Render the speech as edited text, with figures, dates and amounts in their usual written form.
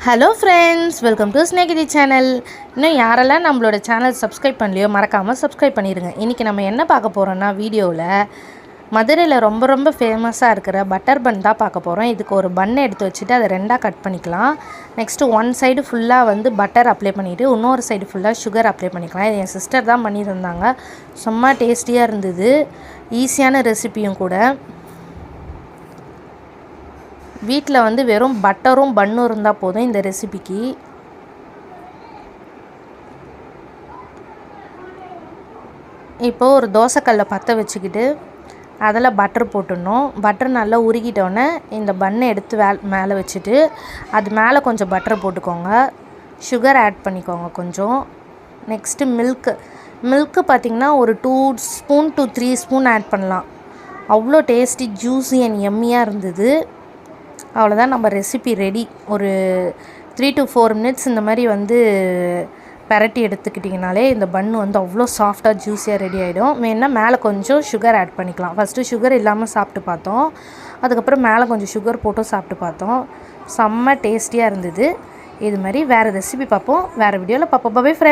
Hello friends, welcome to Snehithi channel. இன்னும் யாரெல்லாம் நம்மளோட சேனல் சப்ஸ்கிரைப் பண்ணலையோ மறக்காமல் சப்ஸ்கிரைப் பண்ணிடுங்க. இன்றைக்கி நம்ம என்ன பார்க்க போகிறோன்னா, வீடியோவில் மதுரையில் ரொம்ப ஃபேமஸாக இருக்கிற பட்டர் பன் தான் பார்க்க போகிறோம். இதுக்கு ஒரு பன்னை எடுத்து வச்சுட்டு அதை ரெண்டாக கட் பண்ணிக்கலாம். நெக்ஸ்ட்டு ஒன் சைடு ஃபுல்லாக வந்து பட்டர் அப்ளை பண்ணிவிட்டு இன்னொரு சைடு ஃபுல்லாக சுகர் அப்ளை பண்ணிக்கலாம். இது என் சிஸ்டர் தான் பண்ணி தந்தாங்க. சும்மா டேஸ்டியாக இருந்தது, ஈஸியான ரெசிப்பியும் கூட. வீட்டில் வந்து வெறும் பட்டரும் பன்னும் இருந்தால் போதும் இந்த ரெசிபிக்கு. இப்போது ஒரு தோசைக்கல்லை பற்ற வச்சுக்கிட்டு அதில் பட்டர் போட்டுடணும். பட்டர் நல்லா உருகிட்டோன்னே இந்த பன்னை எடுத்து மேலே வச்சுட்டு அது மேலே கொஞ்சம் பட்டர் போட்டுக்கோங்க. சுகர் ஆட் பண்ணிக்கோங்க கொஞ்சம். நெக்ஸ்ட்டு மில்க்கு பார்த்திங்கன்னா ஒரு 2 ஸ்பூன் to 3 ஸ்பூன் ஆட் பண்ணலாம். அவ்வளோ டேஸ்டி, ஜூஸி அண்ட் எம்மியாக இருந்தது. அவ்வளோதான், நம்ம ரெசிபி ரெடி. ஒரு 3 to 4 மினிட்ஸ் இந்த மாதிரி வந்து பரட்டி எடுத்துக்கிட்டிங்கனாலே இந்த பன்னு வந்து அவ்வளோ சாஃப்டாக ஜூஸியாக ரெடி ஆகிடும். வேணால் மேலே கொஞ்சம் சுகர் ஆட் பண்ணிக்கலாம். ஃபஸ்ட்டு சுகர் இல்லாமல் சாப்பிட்டு பார்த்தோம், அதுக்கப்புறம் மேலே கொஞ்சம் சுகர் போட்டும் சாப்பிட்டு பார்த்தோம். செம்ம டேஸ்டியாக இருந்தது. இது மாதிரி வேறு ரெசிபி பார்ப்போம், வேறு வீடியோவில் பார்ப்போம். Bye friends.